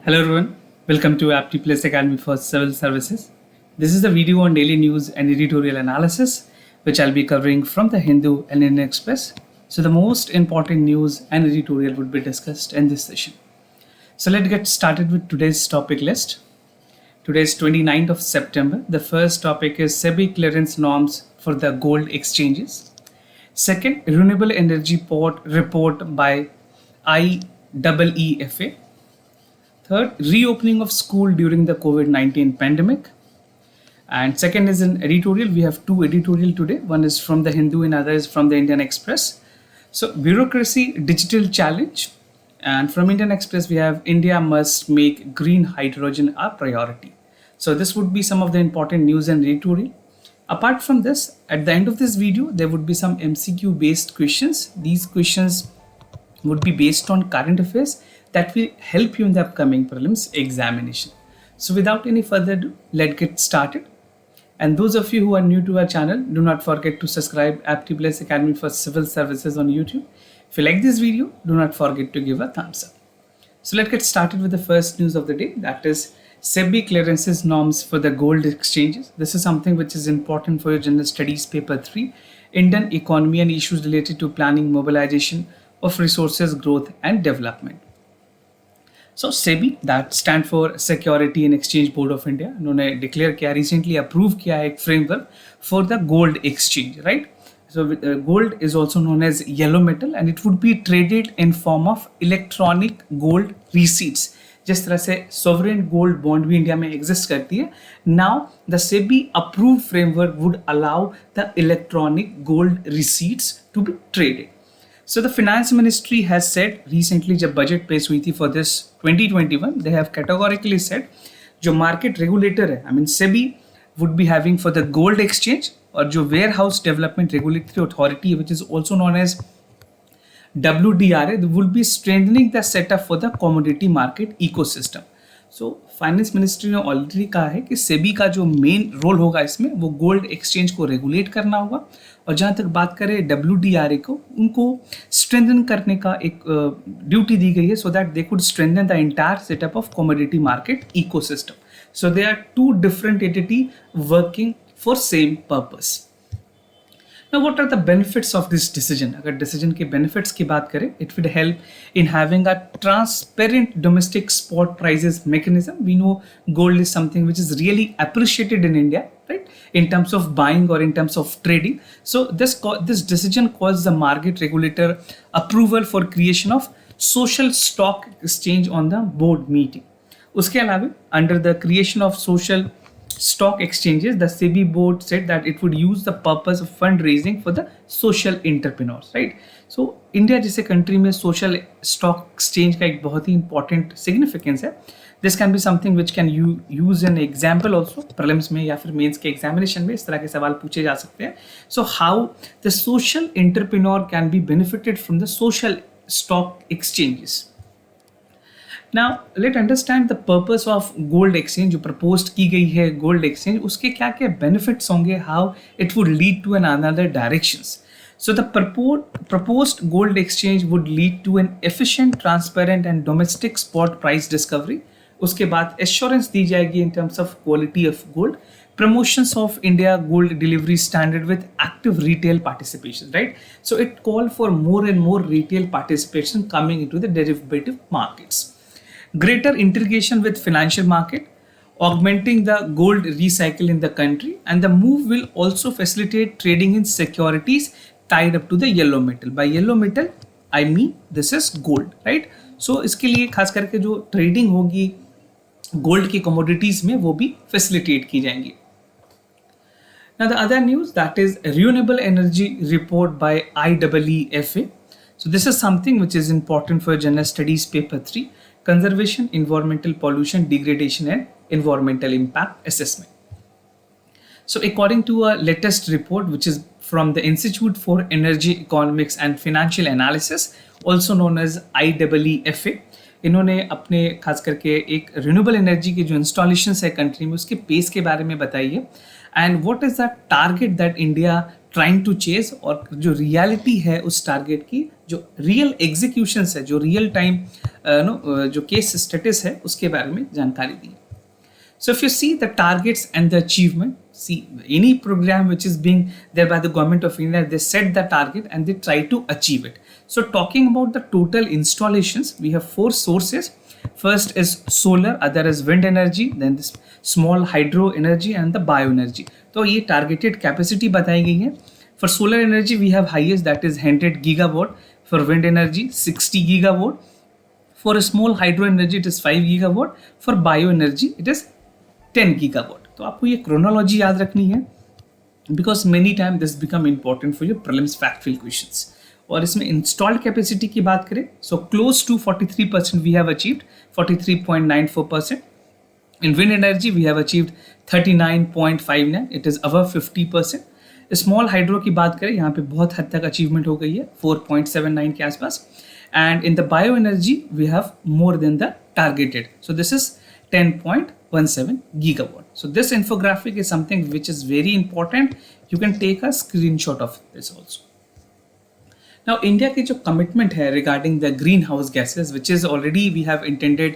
Hello everyone, welcome to Apti Plus Academy for Civil Services. This is the video on daily news and editorial analysis, which I'll be covering from the Hindu and Indian Express. So the most important news and editorial would be discussed in this session. So let's get started with today's topic list. Today is 29th of September. The first topic is SEBI clearance norms for the gold exchanges. Second, renewable energy port report by IEEFA. Third, reopening of school during the COVID-19 pandemic. And second is an editorial. We have two editorial today. One is from the Hindu and other is from the Indian Express. So bureaucracy, digital challenge. And from Indian Express, we have India must make green hydrogen a priority. So this would be some of the important news and editorial. Apart from this, at the end of this video, there would be some MCQ based questions. These questions would be based on current affairs that will help you in the upcoming prelims examination. So without any further ado, let's get started. And those of you who are new to our channel, do not forget to subscribe Apti Plus Academy for Civil Services on YouTube. If you like this video, do not forget to give a thumbs up. So let's get started with the first news of the day, that is SEBI clearances norms for the gold exchanges. This is something which is important for your general studies paper 3, Indian economy and issues related to planning, mobilization of resources, growth and development. So SEBI, that stand for Security and Exchange Board of India, उन्होंने declare किया, recently approve किया है एक framework for the gold exchange, right? So gold is also known as yellow metal and it would be traded in form of electronic gold receipts. जिस तरह से sovereign gold bond भी India में exist करती है, now the SEBI approved framework would allow the electronic gold receipts to be traded. So the finance ministry has said recently जब budget पेश हुई थी for this 2021, they have categorically said जो market regulator है, I mean SEBI would be having for the gold exchange और जो warehouse development regulatory authority which is also known as WDRA, they will be strengthening the setup for the commodity market ecosystem. So finance ministry ने already कहा है कि सेबी का जो main role होगा इसमें वो गोल्ड एक्सचेंज को रेगुलेट करना होगा और जहाँ तक बात करें WDRA को, उनको स्ट्रेंथन करने का एक ड्यूटी दी गई है so that they could strengthen the entire setup of commodity market ecosystem. So they are two different entity working for same purpose. Now, what are the benefits of this decision? अगर decision के benefits की बात करें, it would help in having a transparent domestic spot prices mechanism. We know gold is something which is really appreciated in India, right? In terms of buying or in terms of trading. So this decision calls the market regulator approval for creation of social stock exchange on the board meeting. उसके अलावा under the creation of social stock exchanges, the SEBI board said that it would use the purpose of fundraising for the social entrepreneurs, right? So India जैसे country में social stock exchange का एक बहुत ही important significance है. This can be something which can you use an example also prelims में या फिर mains के examination में इस तरह के सवाल पूछे जा सकते हैं. So how the social entrepreneur can be benefited from the social stock exchanges. Now let's understand the purpose of gold exchange. जो proposed की गई है gold exchange, उसके क्या क्या benefits होंगे, how it would lead to another directions. So the proposed gold exchange would lead to an efficient, transparent and domestic spot price discovery. उसके बाद assurance दी जाएगी in terms of quality of gold, promotions of India gold delivery standard with active retail participation, right? So it called for more and more retail participation coming into the derivative markets. Greater integration with financial market, augmenting the gold recycle in the country, and the move will also facilitate trading in securities tied up to the yellow metal. By yellow metal, I mean this is gold, right? So इसके लिए खास करके जो trading होगी gold की commodities में वो भी facilitate की जाएंगी. Now the other news, that is renewable energy report by IEEFA. So this is something which is important for general studies paper 3. Conservation, environmental pollution, degradation and environmental impact assessment. So according to a latest report which is from the Institute for Energy Economics and Financial Analysis, also known as IEEFA, इन्होंने अपने खास करके एक renewable energy की जो installations है country में उसके पेस के बारे में बताई है and what is the target that India trying to chase, और जो रियलिटी है उस टारगेट की, जो रियल एग्जीक्यूशंस है, जो रियल टाइम जो केस स्टेटस है उसके बारे में जानकारी दी। So if you see the targets and the achievement, see any program which is being there by the government of India, they set the target and they try to achieve it. So talking about the total installations, we have 4 sources. First is solar, other is wind energy, then this small hydro energy and the bioenergy. तो ये targeted capacity बताई गई है. For solar energy we have highest, that is 100 gigawatt. For wind energy 60 gigawatt. For a small hydro energy it is 5 gigawatt. For bioenergy it is 10 gigawatt. तो आपको ये chronology याद रखनी है, because many time this become important for your prelims fact fill questions. और इसमें installed capacity की बात करें, so close to 43% we have achieved, 43.94%। In wind energy we have achieved 39.59, it is above 50%। Small hydro की बात करें, यहाँ पे बहुत हद तक अचीवमेंट हो गई है, 4.79 के आसपास। And in the bio energy we have more than the targeted, so this is 10.17 gigawatt. So this infographic is something which is very important. You can take a screenshot of this also. Now India की जो commitment है regarding the greenhouse gases, which is already we have intended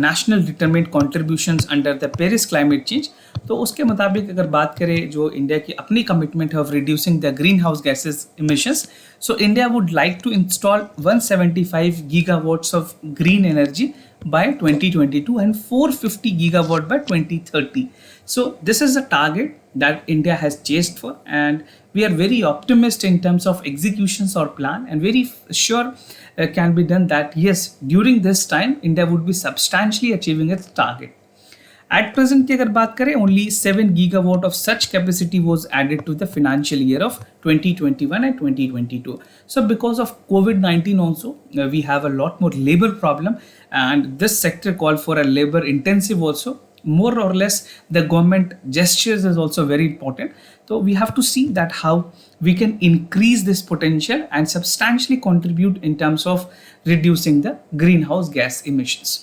national determined contributions under the Paris climate change. तो उसके मुताबिक अगर बात करें जो इंडिया की अपनी कमिटमेंट है of reducing the green house gases emissions, so India would like to install 175 gigawatts of green energy by 2022 and 450 gigawatt by 2030. So this is a target that India has chased for, and we are very optimistic in terms of executions or plan, and very sure can be done that yes, during this time India would be substantially achieving its target. At present की अगर बात करें, only 7 gigawatt of such capacity was added to the financial year of 2021 and 2022. So because of COVID-19 also, we have a lot more labor problem, and this sector called for a labor intensive also. More or less the government gestures is also very important. So we have to see that how we can increase this potential and substantially contribute in terms of reducing the greenhouse gas emissions.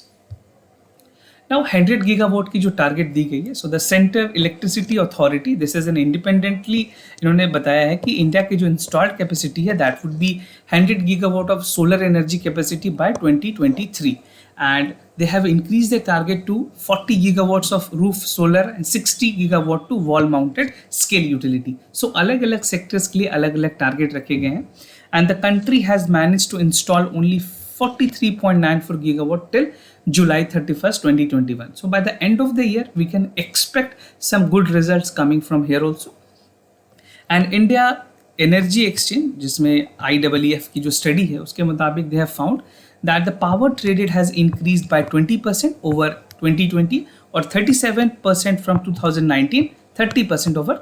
Now 100 gigawatt की जो target दी गई है, so the central electricity authority, this is an independently इन्होंने बताया है कि India की जो इंस्टॉल्ड कैपेसिटी है that would be 100 gigawatt of solar energy capacity by 2023, and they have increased their target to 40 gigawatts of roof solar and 60 gigawatt to wall mounted scale utility. So अलग अलग sectors के लिए अलग अलग target रखे गए हैं, and the country has managed to install only 43.94 gigawatt till July 31st, 2021. So by the end of the year, we can expect some good results coming from here also. And India Energy Exchange, जिसमें IEEF की जो study है उसके मुताबिक they have found that the power traded has increased by 20% over 2020 or 37% from 2019, 30% over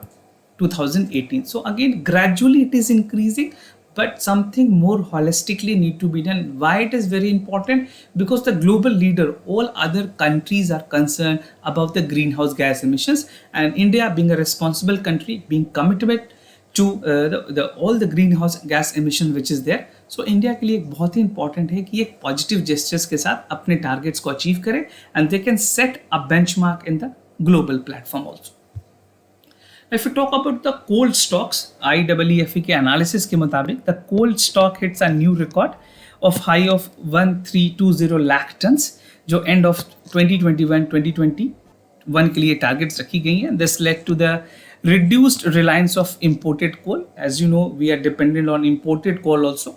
2018. So again, gradually it is increasing, but something more holistically need to be done. Why it is very important? Because the global leader, all other countries are concerned about the greenhouse gas emissions, and India being a responsible country, being committed to all the greenhouse gas emission which is there. So India के लिए बहुत ही important है कि एक positive gestures के साथ अपने targets को achieve करें, and they can set a benchmark in the global platform also. If you talk about the coal stocks, IEEF के analysis के मुताबिक the coal stock hits a new record of high of 1320 lakh tons जो end of 2021 के लिए targets रखी गई हैं. This led to the reduced reliance of imported coal. As you know, we are dependent on imported coal also,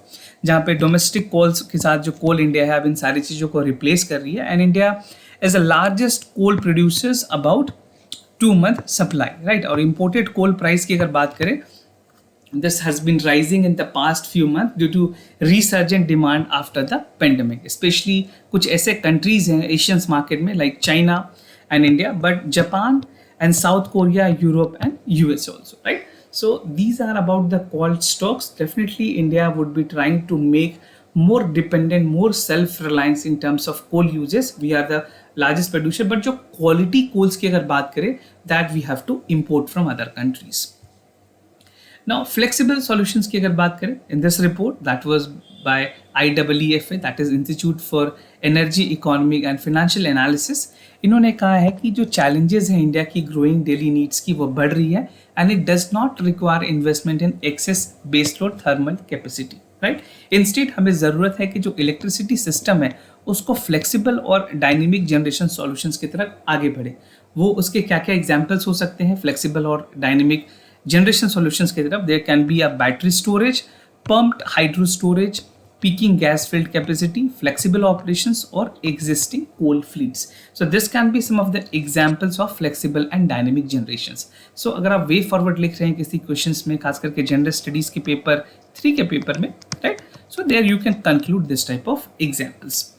जहाँ पे domestic coals के साथ जो coal India है अब इन सारी चीज़ों को replace कर रही है, and India is the largest coal producers about 2-month supply, right? और imported coal price की अगर बात करें, this has been rising in the past few months due to resurgent demand after the pandemic. Especially कुछ ऐसे countries हैं Asian market में like China and India, but Japan and South Korea, Europe and US also, right? So these are about the coal stocks. Definitely India would be trying to make more dependent, more self-reliance in terms of coal uses. We are the largest producer, but जो quality coals की अगर बात करें, that we have to import from other countries. Now, flexible solutions की अगर बात करें, in this report that was by IEEFA, that is Institute for Energy, Economic and Financial Analysis, इन्होंने कहा है कि जो challenges हैं इंडिया की growing daily needs की वो बढ़ रही है and it does not require investment in excess baseload thermal capacity, right? Instead हमें ज़रूरत है कि जो electricity system है उसको flexible और dynamic generation solutions की तरफ आगे बढ़े. वो उसके क्या क्या examples हो सकते हैं flexible और dynamic generation solutions की तरफ? There can be a battery storage, pumped hydro storage, peaking gas field capacity, flexible operations or existing coal fleets. So this can be some of the examples of flexible and dynamic generations. So अगर आप way forward लिख रहे हैं किसी questions में, खास करके general studies के paper 3 के paper में, right? So there you can conclude this type of examples.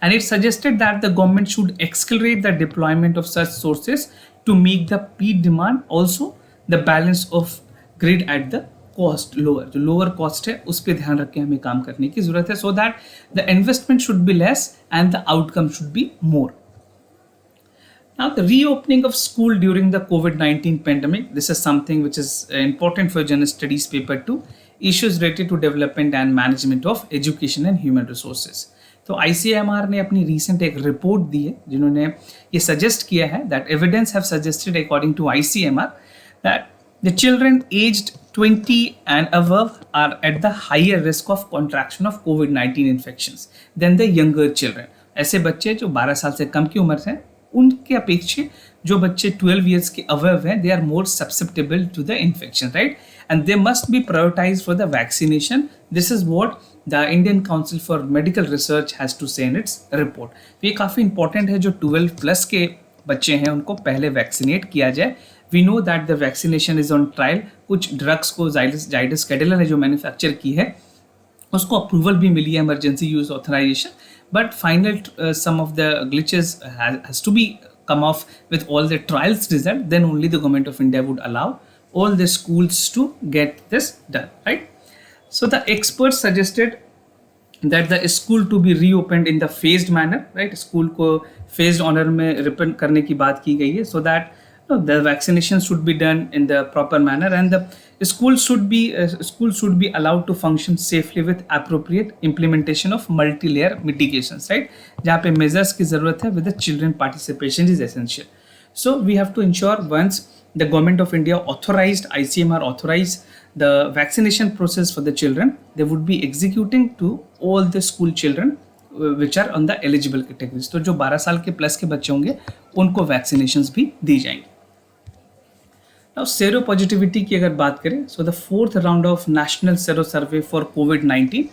And it suggested that the government should accelerate the deployment of such sources to meet the peak demand, also the balance of grid at the cost lower. जो lower cost है उस पर ध्यान रख के हमें काम करने की जरूरत है, so that the investment should be less and the outcome should be more. Now, the reopening of school during the COVID-19 pandemic, this is something which is important for General Studies paper 2, issues related to development and management of education and human resources. तो ICMR ने अपनी recent एक report दी है जिन्होंने ये suggest किया है that evidence have suggested according to ICMR that the children aged 20 and above are at the higher risk of contraction of COVID-19 infections than the younger children. ऐसे बच्चे जो 12 साल से कम की उम्र से हैं उनके अपेक्षा जो बच्चे 12 years के above हैं, they are more susceptible to the infection, right? And they must be prioritized for the vaccination. This is what the Indian Council for Medical Research has to say in its report. तो ये काफ़ी important है जो 12 plus के बच्चे हैं उनको पहले वैक्सीनेट किया जाए. We know that the vaccination is on trial. कुछ ड्रग्स को जाइडस कैडिला ने जो मैन्युफैक्चर की है उसको अप्रूवल भी मिली है, emergency use authorisation, but final some of the glitches has to be come off with all the trials result, then only the government of India would allow all the schools to get this done, right? So the experts suggested that the school to be reopened in the phased manner, right? School को phased order में reopen करने की बात की गई है, so that the vaccination should be done in the proper manner and the school should be allowed to function safely with appropriate implementation of multi-layer mitigations, right? जहाँ पे measures की ज़रूरत है with the children participation is essential. So we have to ensure once the government of India authorized, ICMR authorized the vaccination process for the children, they would be executing to all the school children which are on the eligible categories. तो जो 12 साल के plus के बच्चे होंगे उनको vaccinations भी दी जाएंगी. Now, seropositivity की अगर बात करें, so the fourth round of national sero survey for COVID-19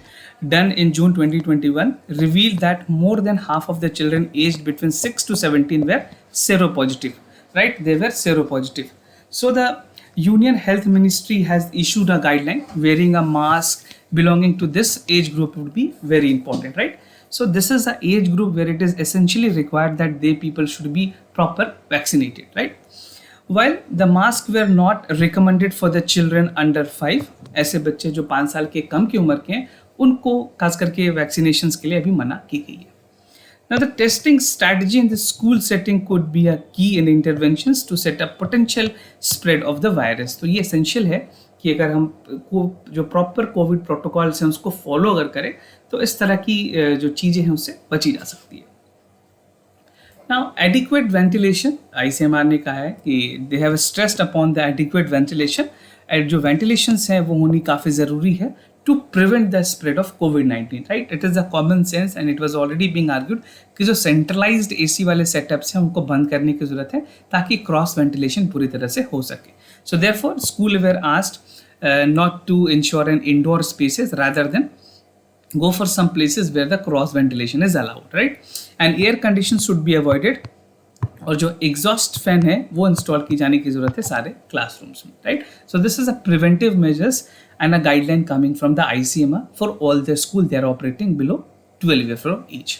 done in June 2021 revealed that more than half of the children aged between 6 to 17 were seropositive, right? They were seropositive. So the Union Health Ministry has issued a guideline. Wearing a mask belonging to this age group would be very important, right? So this is an age group where it is essentially required that they people should be proper vaccinated, right? While the masks were not recommended for the children under 5, ऐसे बच्चे जो 5 साल के कम की उम्र के हैं उनको खास करके वैक्सीनेशंस के लिए अभी मना की गई है. Now the testing strategy in the school setting could be a key in interventions to set up potential spread of the virus. तो ये essential है कि अगर हम को जो प्रॉपर कोविड प्रोटोकॉल्स हैं उसको फॉलो अगर करें तो इस तरह की जो चीज़ें हैं उससे बची जा सकती है. Now, adequate ventilation, ICMR ने कहा है कि they have stressed upon the adequate ventilation. और जो ventilations हैं वो होनी काफ़ी ज़रूरी है to prevent the spread of COVID-19, right? It is a common sense and it was already being argued कि जो centralized AC वाले setups हैं उनको बंद करने की ज़रूरत है ताकि cross ventilation पूरी तरह से हो सके. So therefore, school were asked not to ensure an indoor spaces rather than go for some places where the cross ventilation is allowed, right? And air conditions should be avoided. और जो exhaust fan है वो install की जाने की जरूरत है सारे क्लासरूम्स में, right? So this is a preventive measures and a guideline coming from the ICMR for all the school they are operating below 12 years of age.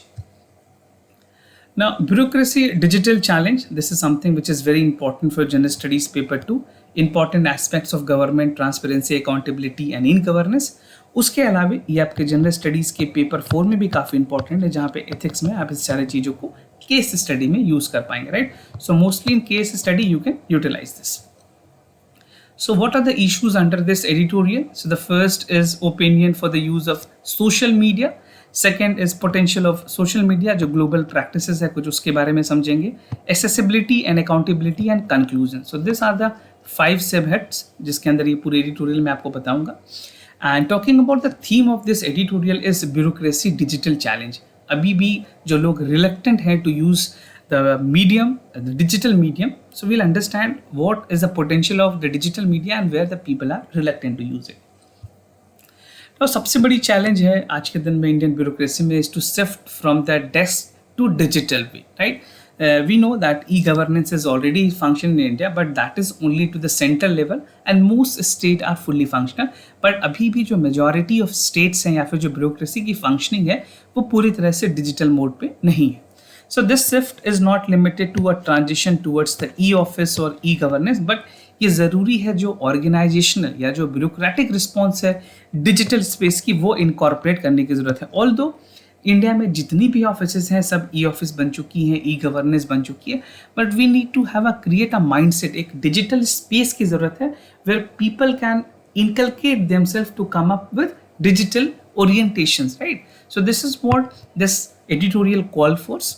Now, bureaucracy digital challenge. This is something which is very important for General Studies paper 2. Important aspects of government transparency, accountability and in-governance. उसके अलावा ये आपके general studies के paper 4 में भी काफ़ी important है जहाँ पे एथिक्स में आप इस सारी चीज़ों को केस स्टडी में यूज़ कर पाएंगे, right? So mostly in case study you can utilise this. So, what are the issues under this editorial? So, the first is opinion for the use of social media. Second is potential of social media, जो global practices है कुछ उसके बारे में समझेंगे. Accessibility and accountability and conclusion. So, these are the 5 subheads जिसके अंदर ये पूरे editorial में आपको बताऊंगा. And talking about the theme of this editorial is bureaucracy digital challenge. अभी भी जो लोग reluctant हैं to use the medium, the digital medium, so we'll understand what is the potential of the digital media and where the people are reluctant to use it. तो सबसे बड़ी challenge है आज के दिन में इंडियन ब्यूरोक्रेसी में is to shift from the desk to digital way, right? We know that e-governance is already functioning in India, but that is only to the central level and most states are fully functional. But अभी भी जो majority of states हैं या फिर जो bureaucracy की functioning है वो पूरी तरह से digital mode पे नहीं है. So this shift is not limited to a transition towards the e-office or e-governance, but ये ज़रूरी है जो ऑर्गेनाइजेशनल या जो ब्यूरोक्रेटिक रिस्पॉन्स है डिजिटल स्पेस की वो इनकॉर्पोरेट करने की ज़रूरत है. ऑल्दो इंडिया में जितनी भी ऑफिसेज हैं सब ई ऑफिस बन चुकी हैं, ई गवर्नेंस बन चुकी है, but we need to have create a mindset, एक डिजिटल स्पेस की ज़रूरत है where people can inculcate themselves to come up with digital orientations, right? So this is what this editorial call for.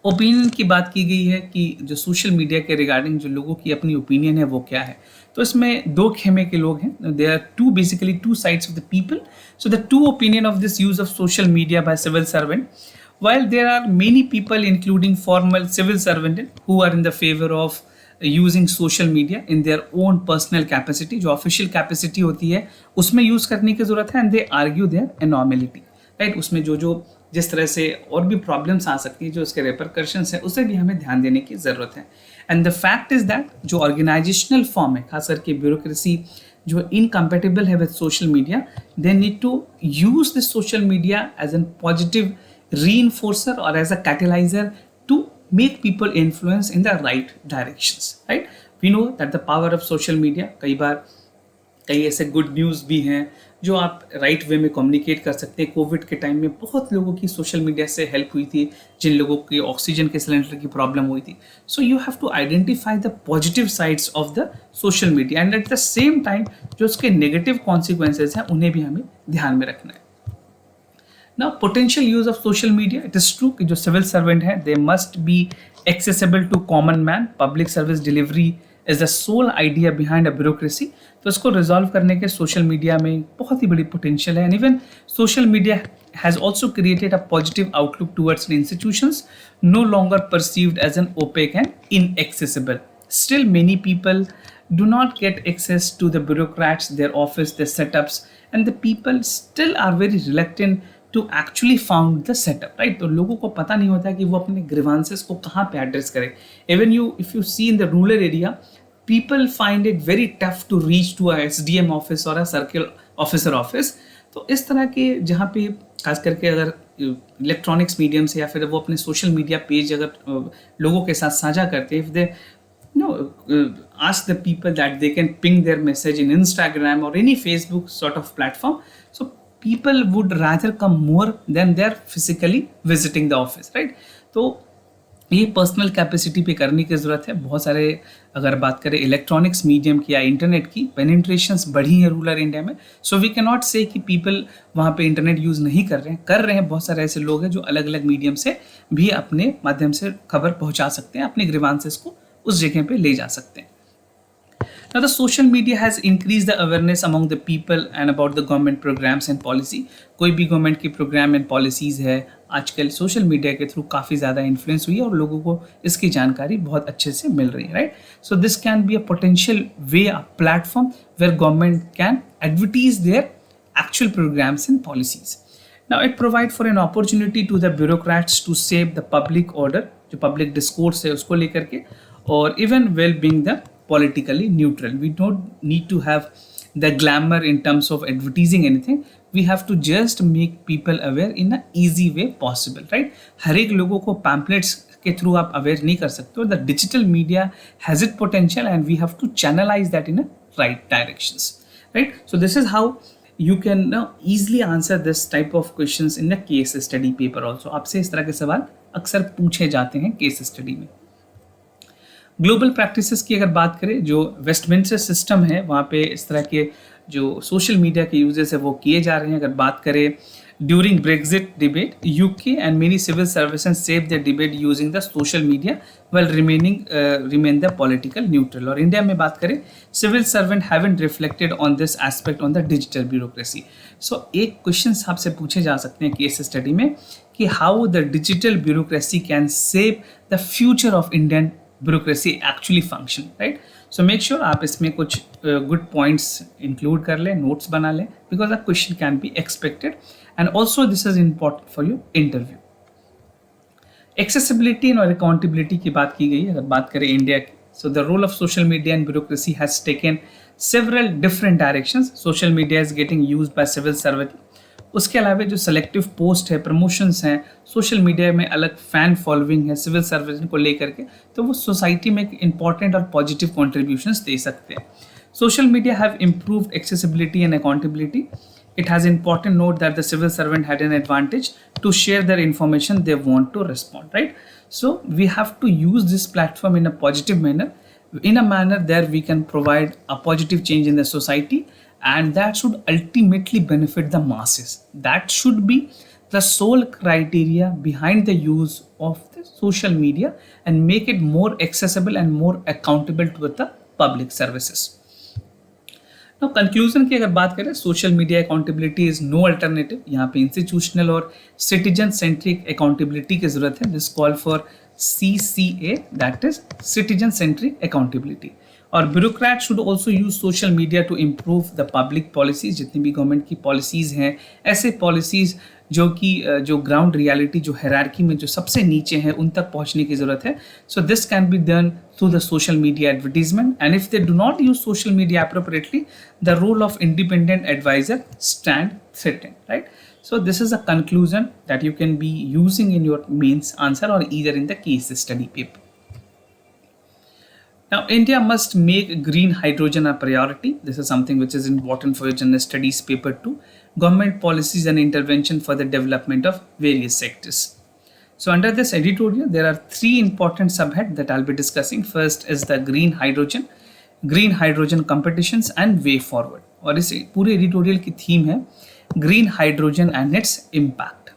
Opinion की बात की गई है कि जो सोशल मीडिया के रिगार्डिंग जो लोगों की अपनी ओपिनियन है वो क्या है. तो इसमें दो खेमे के लोग हैं. There are basically two sides of the people. So the two opinion of this use of social media by civil servant. While there are many people including formal civil servants who are in the favor of using social media in their own personal capacity, जो official capacity होती है उसमें use करने की जरूरत है, and they argue their enormity, right? उसमें जो जिस तरह से और भी प्रॉब्लम्स आ सकती है, जो उसके रेपरकशंस है, उसे भी हमें ध्यान देने की ज़रूरत है. And the fact is that जो ऑर्गेनाइजेशनल फॉर्म है, खास करके ब्यूरोक्रेसी जो इनकम्पेटिबल है with social media, they need to use this social media as an positive reinforcer or as a catalyzer to make people influence in the right directions, right? We know that the power of social media, कई ऐसे good news भी हैं जो आप right way में communicate कर सकते हैं. कोविड के टाइम में बहुत लोगों की सोशल मीडिया से हेल्प हुई थी, जिन लोगों की ऑक्सीजन के सिलेंडर की प्रॉब्लम हुई थी. So you have to identify the positive sides of the social media and at the same time जो उसके नेगेटिव कॉन्सिक्वेंसेज हैं उन्हें भी हमें ध्यान में रखना है. Now, potential use of social media, it is true कि जो civil servant है, they must be accessible to common man. Public service delivery is the sole idea behind a bureaucracy. तो इसको रिजॉल्व करने के सोशल मीडिया में बहुत ही बड़ी पोटेंशियल है. And even social media has also created a positive outlook towards institutions no longer perceived as an opaque and inaccessible. Still, many people do not get access to the bureaucrats, their office, their setups, and the people still are very reluctant to actually found the setup, right? तो लोगों को पता नहीं होता कि वो अपने grievances को कहाँ पे एड्रेस करें. Even if you see in the rural area, people find it very tough to reach to a SDM office or a circle officer office. तो इस तरह के जहाँ पे खास करके अगर इलेक्ट्रॉनिक्स मीडियम से या फिर वो अपने सोशल मीडिया पेज अगर लोगों के साथ साझा करते हैं, if they ask the people that they can ping their message in Instagram or any Facebook sort of platform, so people would rather come more than they're physically visiting the office, right? तो ये personal capacity पे करने की ज़रूरत है. बहुत सारे अगर बात करें इलेक्ट्रॉनिक्स मीडियम की या इंटरनेट की, पेनिट्रेशंस बढ़ी है रूरल इंडिया में. सो वी कैन नॉट से कि पीपल वहाँ पे इंटरनेट यूज़ नहीं कर रहे हैं. बहुत सारे ऐसे लोग हैं जो अलग अलग मीडियम से भी अपने माध्यम से खबर पहुँचा सकते हैं, अपने ग्रीवांसेस को उस जगह पे ले जा सकते हैं. Now, the social media has increased the awareness among the people and about the government programs and policy. कोई भी गवर्नमेंट की प्रोग्राम एंड पॉलिसीज़ है आजकल सोशल मीडिया के थ्रू काफ़ी ज़्यादा इन्फ्लुएंस हुई है और लोगों को इसकी जानकारी बहुत अच्छे से मिल रही है, right? So this can be a potential way, a platform where government can advertise their actual programmes and policies. Now, it provide for an opportunity to the bureaucrats to shape the public order, जो public discourse है उसको लेकर के, और even well being the politically neutral. We don't need to have the glamour in terms of advertising anything. We have to just make people aware in a easy way possible, right? हर एक लोगों को pamphlets के through आप aware नहीं कर सकते हो. The digital media has its potential and we have to channelize that in a right directions, right? So this is how you can easily answer this type of questions in the case study paper also. आपसे इस तरह के सवाल अक्सर पूछे जाते हैं case study में. ग्लोबल प्रैक्टिसेस की अगर बात करें, जो वेस्टमिंस्टर सिस्टम है वहाँ पे इस तरह के जो सोशल मीडिया के यूजेस है वो किए जा रहे हैं. अगर बात करें during Brexit debate, UK and many civil services save the debate using the social media well remain the political neutral. और इंडिया में बात करें, civil servant haven't reflected on this aspect on the digital bureaucracy. So एक question आपसे पूछे जा सकते हैं केस स्टडी में कि how the digital bureaucracy can save the future of Indian bureaucracy actually function, right. So make sure आप इसमें कुछ गुड पॉइंट्स इंक्लूड कर लें, नोट्स बना लें, because a question can be expected and also this is important for your interview. Accessibility और accountability की बात की गई. अगर बात करें इंडिया की, so the role of social media and bureaucracy has taken several different directions. Social media is getting used by civil servant. उसके अलावा जो सेलेक्टिव पोस्ट है, प्रमोशंस हैं, सोशल मीडिया में अलग फैन फॉलोइंग है सिविल सर्विस को लेकर के, तो वो सोसाइटी में एक इंपॉर्टेंट और पॉजिटिव कॉन्ट्रीब्यूशंस दे सकते हैं. Social media have improved accessibility and accountability. It has important note that the civil servant had an advantage to share their information they want to respond, right? So we have to use this platform in a positive manner, in a manner that we can provide a positive change in the society, and that should ultimately benefit the masses. That should be the sole criteria behind the use of the social media and make it more accessible and more accountable to the public services. Now, conclusion की अगर बात करें, social media accountability is no alternative. यहाँ पे institutional और citizen centric accountability की जरूरत है. This call for CCA, that is citizen centric accountability. और bureaucrat should also use social media to improve the public policies. जितनी भी गवर्नमेंट की पॉलिसीज हैं, ऐसे पॉलिसीज जो कि जो ग्राउंड रियलिटी, जो हायरार्की में जो सबसे नीचे हैं, उन तक पहुंचने की जरूरत है. So this can be done through the social media advertisement, and if they do not use social media appropriately, the role of independent adviser stand threatened, right. So this is a conclusion that you can be using in your mains answer or either in the case study paper. Now, India must make green hydrogen a priority. This is something which is important for your general studies paper 2. Government policies and intervention for the development of various sectors. So under this editorial, there are 3 important subheads that I'll be discussing. First is the green hydrogen competitions and way forward. और इस पूरे editorial की theme है green hydrogen and its impact.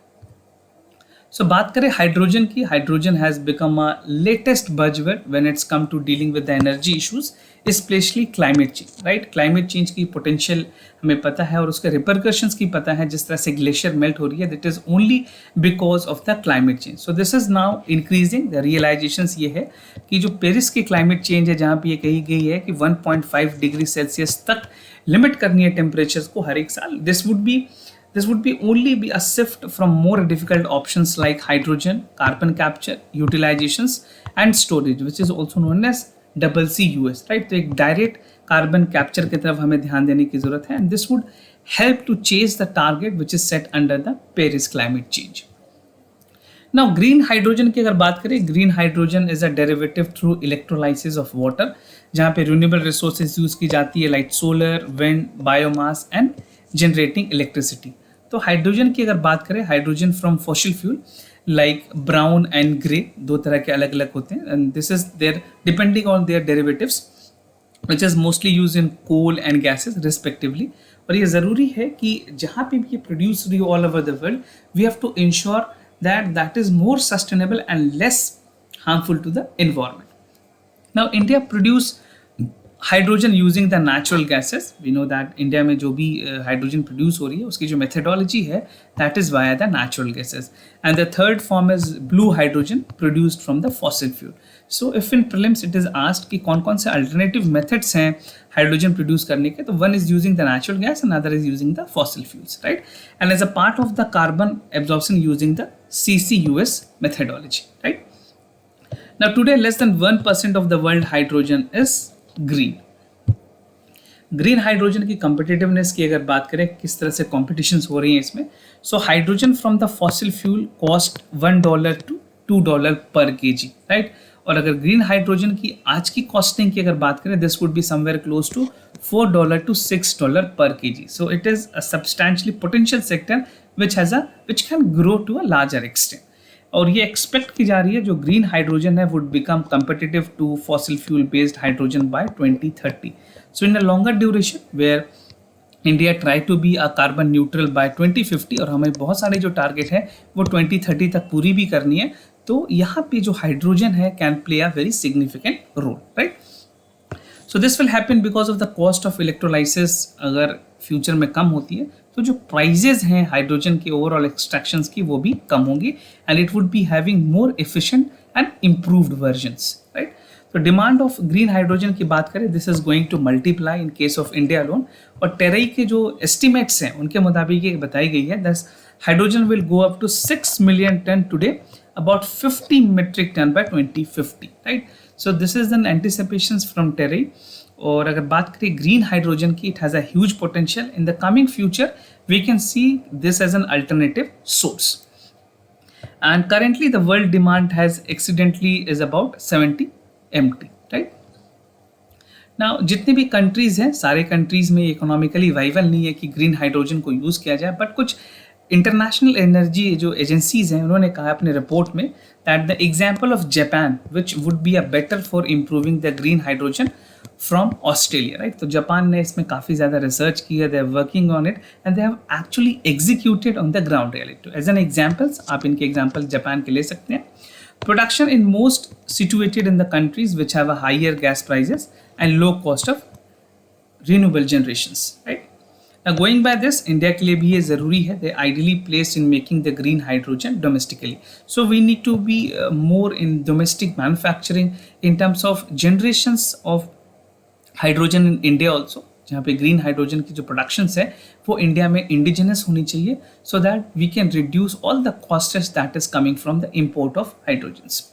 So बात करें hydrogen की, hydrogen has become a latest buzzword when it's come to dealing with the energy issues, specially climate change, right. Climate change की potential हमें पता है और उसके रिपरकशंस की पता है. जिस तरह से ग्लेशियर मेल्ट हो रही है, that is only because of the climate change. So this is now increasing. The realisations ये है कि जो पेरिस की क्लाइमेट चेंज है, जहाँ पे ये कही गई है कि 1.5 डिग्री सेल्सियस तक लिमिट करनी है टेम्परेचर्स को हर एक साल. This would be only be a shift from more difficult options like hydrogen, carbon capture, utilizations and storage, which is also known as CCUS, right. तो एक डायरेक्ट कार्बन कैप्चर की तरफ हमें ध्यान देने की जरूरत है, and this would help to chase the target which is set under the Paris climate change. Now, green hydrogen की अगर बात करें, green hydrogen is a derivative through electrolysis of water, जहाँ पे renewable resources यूज की जाती है like solar, wind, biomass and generating electricity. तो हाइड्रोजन की अगर बात करें, hydrogen from fossil fuel like brown and grey, 2 तरह के अलग अलग होते हैं, and this is there depending on their derivatives which is mostly use in coal and gases respectively. और ये ज़रूरी है कि जहाँ पे भी ये प्रोड्यूस रही हो all over the world, we have to ensure that is more sustainable and less harmful to the environment. Now India produce hydrogen using the natural gases. We know that India में जो भी hydrogen produce हो रही है, उसकी जो methodology है, that is via the natural gases. And the third form is blue hydrogen produced from the fossil fuel. So if in prelims it is asked कि कौन कौन से अल्टरनेटिव मेथड्स हैं हाइड्रोजन प्रोड्यूस करने के, तो one is using the natural gas and other is using the fossil fuels, right. And as a part of the carbon absorption using the CCUS methodology, right. Now today less than 1% of the world hydrogen is green. Green hydrogen की competitiveness की अगर बात करें, किस तरह से competitions हो रही हैं इसमें. So hydrogen from the fossil fuel cost $1 to $2 पर kg, राइट. और अगर ग्रीन हाइड्रोजन की आज की कॉस्टिंग की अगर बात करें, this would be somewhere close to $4 to $6 per kg. So it is a substantially potential sector which can grow to a larger extent. और ये एक्सपेक्ट की जा रही है जो ग्रीन हाइड्रोजन है would become competitive to fossil fuel based hydrogen by 2030. So in a longer duration where India try to be a carbon neutral by 2050 और हमें बहुत सारे जो टारगेट है वो 2030 तक पूरी भी करनी है, तो यहाँ पे जो हाइड्रोजन है can play a very significant role, right. So this will happen because of the cost of electrolysis अगर फ्यूचर में कम होती है तो जो प्राइजेज हैं हाइड्रोजन के ओवरऑल एक्सट्रैक्शंस की वो भी कम होंगी and it would be having more efficient and improved versions, right. तो डिमांड ऑफ ग्रीन हाइड्रोजन की बात करें, this is going to multiply in case of India loan. और टेरई के जो एस्टिमेट्स हैं उनके मुताबिक ये बताई गई है दस hydrogen will go up to 6 million ton today, about 50 metric ton by 2050, right. So this is an anticipations from TERI. और अगर बात करें ग्रीन हाइड्रोजन की, it has a huge potential in the coming future. We can see this as an alternative source. And currently the world demand has accidentally is about 70 MT, right. Now जितने भी countries हैं सारे countries में economically viable नहीं है कि green hydrogen को use किया जाए, बट कुछ इंटरनेशनल एनर्जी जो एजेंसीज हैं उन्होंने कहा अपने रिपोर्ट में that the example of Japan which would be a better for improving the green hydrogen from Australia, right. तो जापान ने इसमें काफ़ी ज़्यादा रिसर्च की है, they are working on it and they have actually executed on the ground reality. As an examples आप इनके example Japan के ले सकते हैं. Production in most situated in the countries which have a higher gas prices and low cost of renewable generations, right. Now going by this, India के लिए भी ये ज़रूरी है, they ideally placed in making the green hydrogen domestically. So we need to be more in domestic manufacturing in terms of generations of hydrogen in India also. जहाँ पे green hydrogen की जो productions है वो इंडिया में indigenous होनी चाहिए so that we can reduce all the costs that is coming from the import of hydrogens.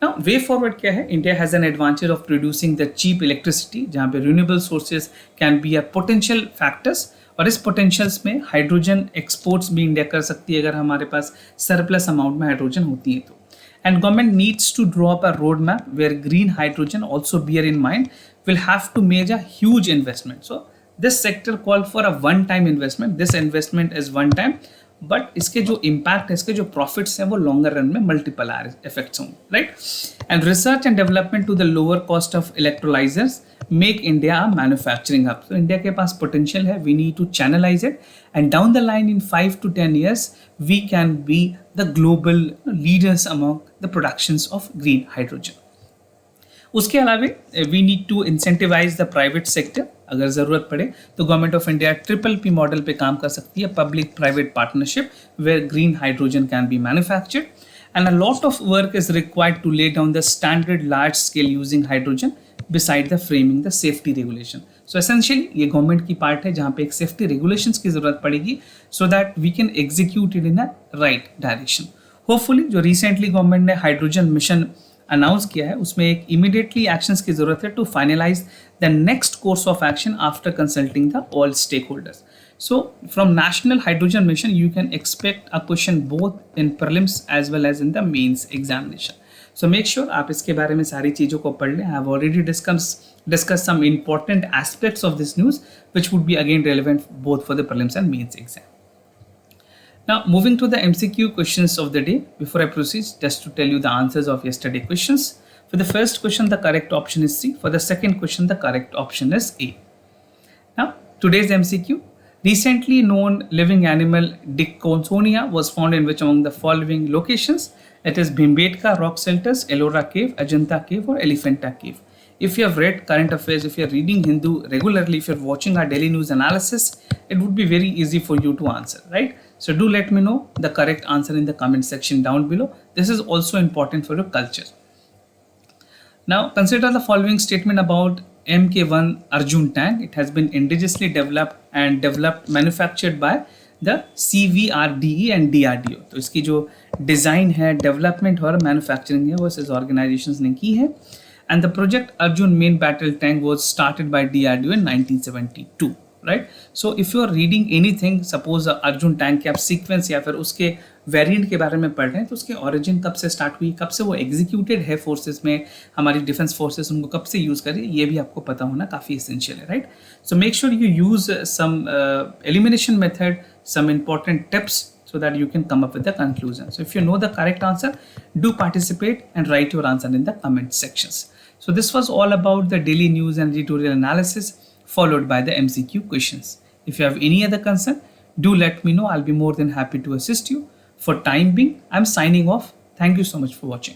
Now way forward क्या है, India has an advantage of producing the cheap electricity जहाँ पे renewable sources can be a potential factors, और इस potentials में hydrogen exports भी India कर सकती है अगर हमारे पास surplus amount में हाइड्रोजन होती है तो. And government needs to draw up a roadmap where green hydrogen also bear in mind will have to make a huge investment. So this sector called for a one-time investment. This investment is one time, but इसके जो impact है, इसके जो profits हैं वो longer run में multiple effects होंगे, right. And research and development to the lower cost of electrolysers make India manufacturing hub. तो इंडिया के पास पोटेंशियल है, we need to channelise it and down the line in 5 to 10 years we can be the global leaders among the productions of green hydrogen. उसके अलावा we need to incentivise the private sector. अगर ज़रूरत पड़े तो government of India PPP model पे काम कर सकती है, public private partnership where green hydrogen can be manufactured. And a lot of work is required to lay down the standard large scale using hydrogen beside the framing the safety regulation. So essentially ये government की part है जहाँ पे एक safety regulations की जरूरत पड़ेगी so that we can execute it in a right direction. Hopefully जो रिसेंटली गवर्नमेंट ने हाइड्रोजन मिशन अनाउंस किया है उसमें एक इमीडिएटली एक्शंस की जरूरत है to finalise the next course of action after consulting the all stakeholders. So from national hydrogen mission you can expect a question both in prelims as well as in the mains examination. So make sure आप इसके बारे में सारी चीज़ों को पढ़ लें. I have already discuss some important aspects of this news which would be again relevant both for the prelims and mains exam. Now moving to the MCQ questions of the day. Before I proceed, just to tell you the answers of yesterday questions. For the first question, the correct option is C. For the second question, the correct option is A. Now today's MCQ. Recently known living animal Dickinsonia was found in which among the following locations? It is Bhimbetka Rock Shelters, Ellora Cave, Ajanta Cave or Elephanta Cave. If you have read current affairs, if you are reading Hindu regularly, if you are watching our daily news analysis, it would be very easy for you to answer, right? So do let me know the correct answer in the comment section down below. This is also important for your culture. Now consider the following statement about Mk1 Arjun tank. It has been indigenously developed manufactured by the CVRDE and DRDO. तो इसकी जो design है, development और manufacturing है वो इस organisations ने की है. And the project Arjun main battle tank was started by DRDO in 1972. Right. So if you are reading anything, suppose Arjun tank के आप सीक्वेंस या फिर उसके वेरिएंट के बारे में पढ़ रहे हैं तो उसके ओरिजिन कब से स्टार्ट हुई, कब से वो एग्जीक्यूटेड है फोर्सेस में, हमारी डिफेंस फोर्सेस उनको कब से यूज़ कर रही है, ये भी आपको पता होना काफ़ी एसेंशियल है, right. So make sure you use some elimination method, some important tips so that you can come up with the conclusion. So if you know the correct answer, do participate and write your answer in the comment sections. So this was all about the daily news and editorial analysis followed by the MCQ questions. If you have any other concern, do let me know. I'll be more than happy to assist you. For time being, I'm signing off. Thank you so much for watching.